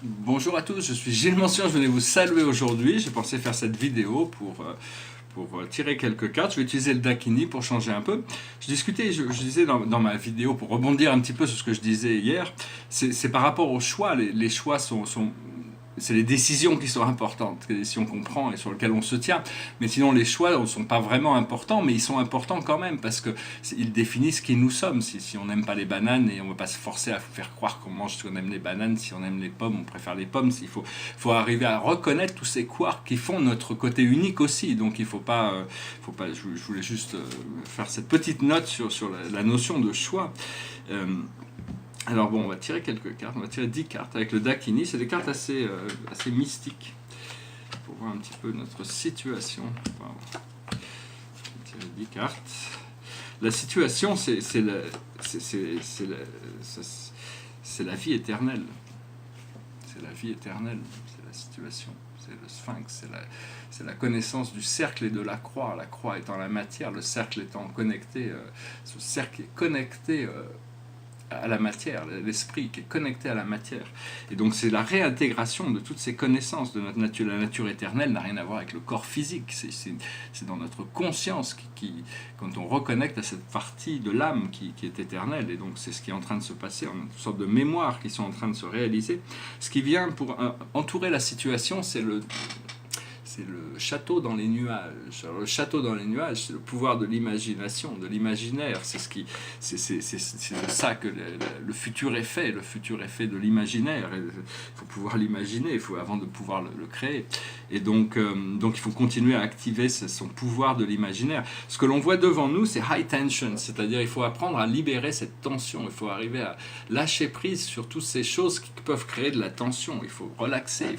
Bonjour à tous, je suis Gilles Mention, je venais vous saluer aujourd'hui. J'ai pensé faire cette vidéo pour tirer quelques cartes. Je vais utiliser le Dakini pour changer un peu. Je disais dans ma vidéo, pour rebondir un petit peu sur ce que je disais hier, c'est par rapport aux choix. Les choix c'est les décisions qui sont importantes, les décisions qu'on prend et sur lesquelles on se tient. Mais sinon, les choix ne sont pas vraiment importants, mais ils sont importants quand même parce qu'ils définissent qui nous sommes. Si on n'aime pas les bananes, et on ne va pas se forcer à faire croire qu'on mange, qu'on aime les bananes, si on aime les pommes, on préfère les pommes. Faut arriver à reconnaître tous ces quarks qui font notre côté unique aussi. Donc il faut pas, je voulais juste faire cette petite note sur la notion de choix. Euh, alors bon, on va tirer quelques cartes, on va tirer 10 cartes avec le Dakini, c'est des cartes assez mystiques pour voir un petit peu notre situation. Wow. On va tirer 10 cartes. La situation, c'est la vie éternelle. C'est la vie éternelle, c'est la situation, c'est le sphinx, c'est la connaissance du cercle et de la croix étant la matière, le cercle étant connecté, ce cercle est connecté à la matière, l'esprit qui est connecté à la matière. Et donc c'est la réintégration de toutes ces connaissances de notre nature. La nature éternelle n'a rien à voir avec le corps physique, c'est dans notre conscience quand on reconnecte à cette partie de l'âme qui est éternelle. Et donc c'est ce qui est en train de se passer, on a toutes sortes de mémoires qui sont en train de se réaliser. Ce qui vient pour entourer la situation, c'est le château dans les nuages. Alors, le château dans les nuages, c'est le pouvoir de l'imagination, de l'imaginaire. C'est de ça que le futur est fait. Le futur est fait de l'imaginaire. Il faut pouvoir l'imaginer, avant de pouvoir le créer. Et donc il faut continuer à activer son pouvoir de l'imaginaire. Ce que l'on voit devant nous, c'est high tension, c'est-à-dire il faut apprendre à libérer cette tension. Il faut arriver à lâcher prise sur toutes ces choses qui peuvent créer de la tension. Il faut relaxer.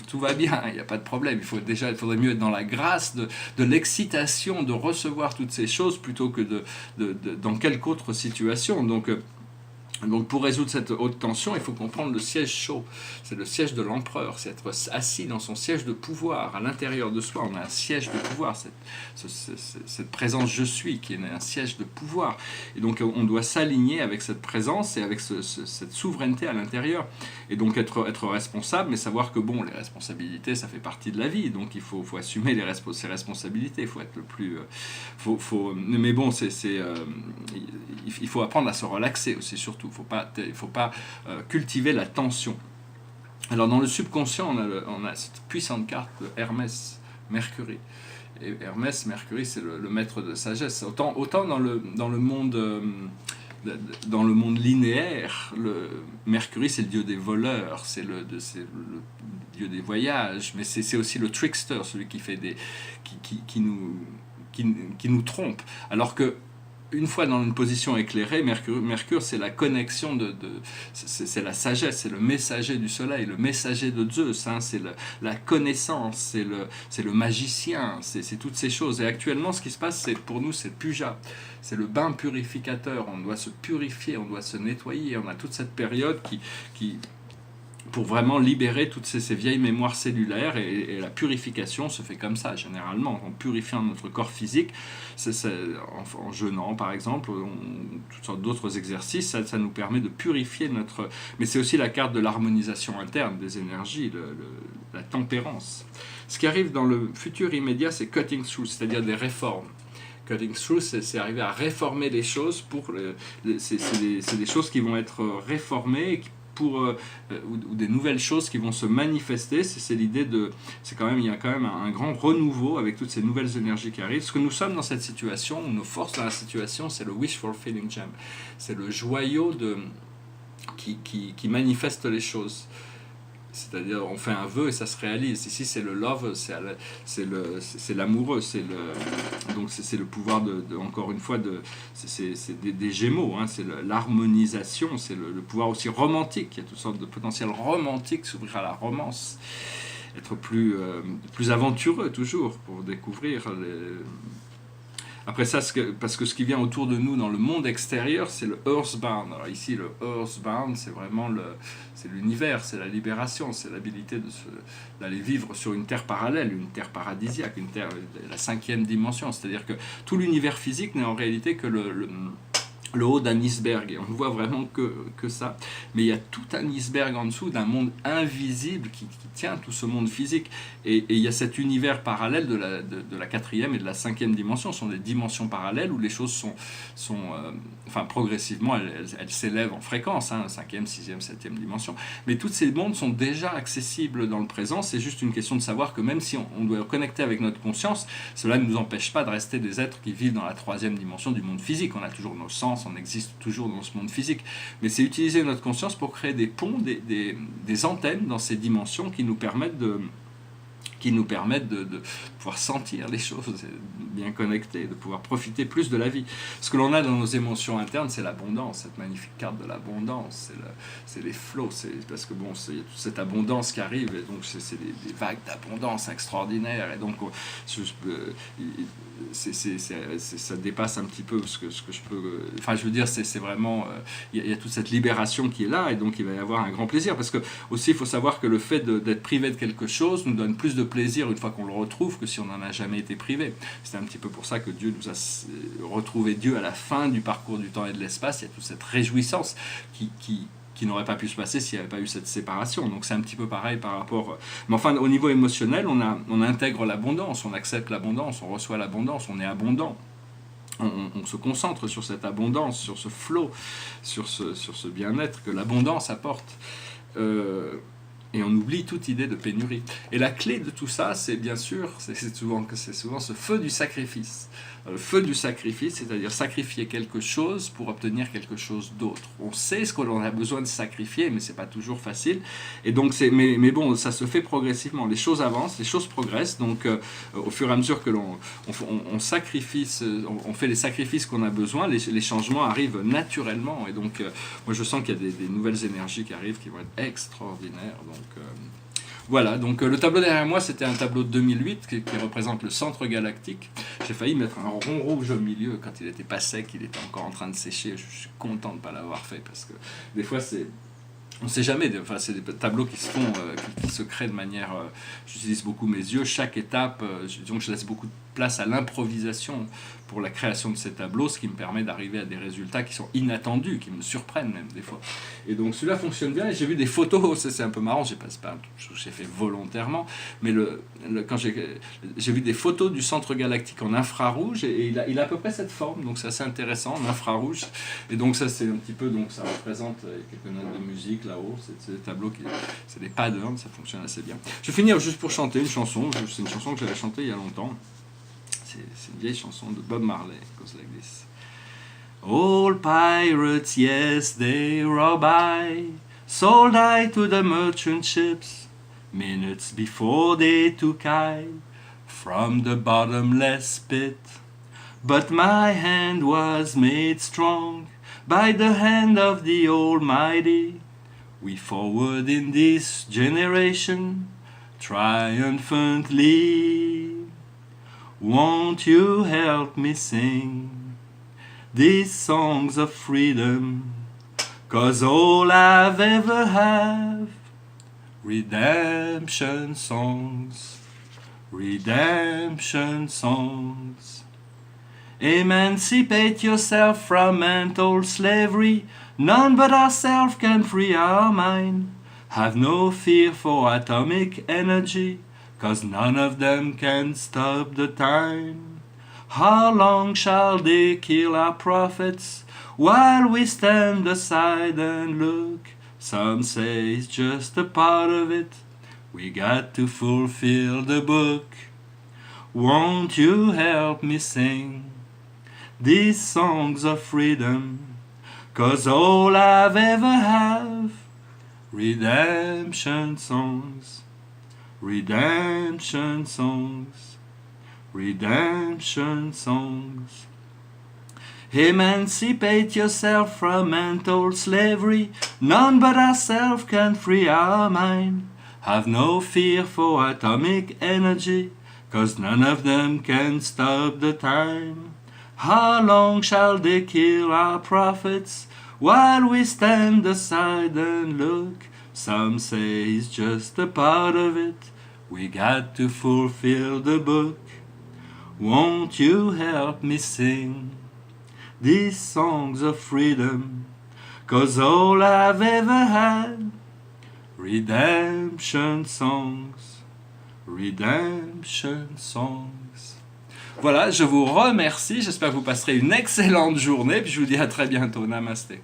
Tout va bien, il n'y a pas de problème. Il faudrait mieux être dans la grâce de l'excitation de recevoir toutes ces choses plutôt que dans quelque autre situation. Donc pour résoudre cette haute tension, il faut comprendre le siège chaud. C'est le siège de l'empereur, c'est être assis dans son siège de pouvoir. À l'intérieur de soi, on a un siège de pouvoir, cette présence je suis qui est un siège de pouvoir. Et donc on doit s'aligner avec cette présence et avec cette souveraineté à l'intérieur. Et donc être responsable, mais savoir que bon, les responsabilités, ça fait partie de la vie. Donc il faut assumer ses responsabilités. Il faut être le plus... mais bon, il faut apprendre à se relaxer aussi, surtout. Il ne faut pas cultiver la tension. Alors dans le subconscient, on a cette puissante carte de Hermès, Mercury. Et Hermès, Mercury, c'est le maître de sagesse. Autant dans le monde... dans le monde linéaire, Mercury c'est le dieu des voleurs, c'est le dieu des voyages, mais c'est aussi le trickster, celui qui nous trompe. Alors que une fois dans une position éclairée, Mercure c'est la connexion c'est la sagesse, c'est le messager du soleil, le messager de Zeus, hein, c'est la connaissance, c'est le magicien, c'est toutes ces choses. Et actuellement, ce qui se passe, pour nous, c'est le puja, c'est le bain purificateur. On doit se purifier, on doit se nettoyer. On a toute cette période qui pour vraiment libérer toutes ces vieilles mémoires cellulaires, et la purification se fait comme ça généralement en purifiant notre corps physique, en jeûnant par exemple, toutes sortes d'autres exercices, ça nous permet de purifier mais c'est aussi la carte de l'harmonisation interne des énergies, la tempérance. Ce qui arrive dans le futur immédiat, c'est cutting through, c'est-à-dire des réformes. Cutting through, c'est arriver à réformer les choses. C'est des choses qui vont être réformées, ou des nouvelles choses qui vont se manifester. C'est l'idée il y a quand même un grand renouveau avec toutes ces nouvelles énergies qui arrivent. Ce que nous sommes dans cette situation, nos forces dans la situation, c'est le wish fulfilling gem. C'est le joyau qui manifeste les choses. C'est-à-dire, on fait un vœu et ça se réalise. Ici, c'est le love, c'est l'amoureux, donc c'est le pouvoir encore une fois, c'est des gémeaux, hein, c'est l'harmonisation, c'est le pouvoir aussi romantique. Il y a toutes sortes de potentiels romantiques, s'ouvrir à la romance, être plus aventureux toujours pour découvrir Après ça, parce que ce qui vient autour de nous dans le monde extérieur, c'est le Earthbound. Alors ici, le Earthbound, c'est vraiment c'est l'univers, c'est la libération, c'est l'habilité d'aller vivre sur une terre parallèle, une terre paradisiaque, la cinquième dimension. C'est-à-dire que tout l'univers physique n'est en réalité que le haut d'un iceberg, et on ne voit vraiment que ça, mais il y a tout un iceberg en dessous d'un monde invisible qui tient tout ce monde physique, et il y a cet univers parallèle de la quatrième et de la cinquième dimension. Ce sont des dimensions parallèles où les choses enfin progressivement elles s'élèvent en fréquence, hein, cinquième, sixième, septième dimension, mais tous ces mondes sont déjà accessibles dans le présent. C'est juste une question de savoir que même si on doit connecter avec notre conscience, cela ne nous empêche pas de rester des êtres qui vivent dans la troisième dimension du monde physique. On a toujours nos sens, on existe toujours dans ce monde physique, mais c'est utiliser notre conscience pour créer des ponts, des antennes dans ces dimensions qui nous permettent de pouvoir sentir les choses, bien connecter, de pouvoir profiter plus de la vie. Ce que l'on a dans nos émotions internes, c'est l'abondance, cette magnifique carte de l'abondance, c'est les flots, parce que bon, il y a toute cette abondance qui arrive, et donc c'est des vagues d'abondance extraordinaires, et donc ça dépasse un petit peu ce que je peux... Enfin, je veux dire, c'est vraiment... Il y a toute cette libération qui est là, et donc il va y avoir un grand plaisir, parce que aussi, il faut savoir que le fait d'être privé de quelque chose nous donne plus de plaisir une fois qu'on le retrouve que si on n'en a jamais été privé. C'est un petit peu pour ça que Dieu nous a retrouvé Dieu à la fin du parcours du temps et de l'espace. Il y a toute cette réjouissance qui n'aurait pas pu se passer s'il n'y avait pas eu cette séparation. Donc c'est un petit peu pareil par rapport... Mais enfin, au niveau émotionnel, on intègre l'abondance, on accepte l'abondance, on reçoit l'abondance, on est abondant. On se concentre sur cette abondance, sur ce flow, sur ce bien-être que l'abondance apporte. Et on oublie toute idée de pénurie. Et la clé de tout ça, c'est bien sûr, c'est souvent ce feu du sacrifice. Le feu du sacrifice, c'est-à-dire sacrifier quelque chose pour obtenir quelque chose d'autre. On sait ce que l'on a besoin de sacrifier, mais c'est pas toujours facile. Et donc mais bon, ça se fait progressivement. Les choses avancent, les choses progressent. Donc au fur et à mesure que on sacrifie, on fait les sacrifices qu'on a besoin, les changements arrivent naturellement. Et donc moi je sens qu'il y a des nouvelles énergies qui arrivent, qui vont être extraordinaires. Donc voilà, donc le tableau derrière moi, c'était un tableau de 2008 qui représente le centre galactique. J'ai failli mettre un rond rouge au milieu quand il n'était pas sec, il était encore en train de sécher. Je suis content de ne pas l'avoir fait, parce que des fois on ne sait jamais, enfin, c'est des tableaux qui se font, qui se créent de manière... j'utilise beaucoup mes yeux, chaque étape, donc je laisse beaucoup de place à l'improvisation pour la création de ces tableaux, ce qui me permet d'arriver à des résultats qui sont inattendus, qui me surprennent même des fois. Et donc celui-là fonctionne bien, et j'ai vu des photos, c'est un peu marrant, c'est pas un truc que j'ai fait volontairement, mais quand j'ai vu des photos du centre galactique en infrarouge, et il a à peu près cette forme, donc c'est assez intéressant, en infrarouge. Et donc ça c'est un petit peu, donc ça représente quelques notes de musique là-haut, c'est des tableaux, c'est des patterns, ça fonctionne assez bien. Je vais finir juste pour chanter une chanson, c'est une chanson que j'avais chantée il y a longtemps. C'est une vieille chanson de Bob Marley, it goes like this. All pirates, yes, they rob I, sold I to the merchant ships, minutes before they took I from the bottomless pit. But my hand was made strong by the hand of the Almighty. We forward in this generation triumphantly. Won't you help me sing these songs of freedom? 'Cause all I've ever have, redemption songs, redemption songs. Emancipate yourself from mental slavery, none but ourselves can free our mind. Have no fear for atomic energy, 'cause none of them can stop the time. How long shall they kill our prophets while we stand aside and look? Some say it's just a part of it. We got to fulfill the book. Won't you help me sing these songs of freedom? 'Cause all I've ever have, redemption songs. Redemption songs, redemption songs. Emancipate yourself from mental slavery, none but ourselves can free our mind. Have no fear for atomic energy, 'cause none of them can stop the time. How long shall they kill our prophets while we stand aside and look? Some say it's just a part of it. We got to fulfill the book. Won't you help me sing these songs of freedom, 'cause all I've ever had, redemption songs, redemption songs. Voilà, je vous remercie, j'espère que vous passerez une excellente journée, puis je vous dis à très bientôt, namasté.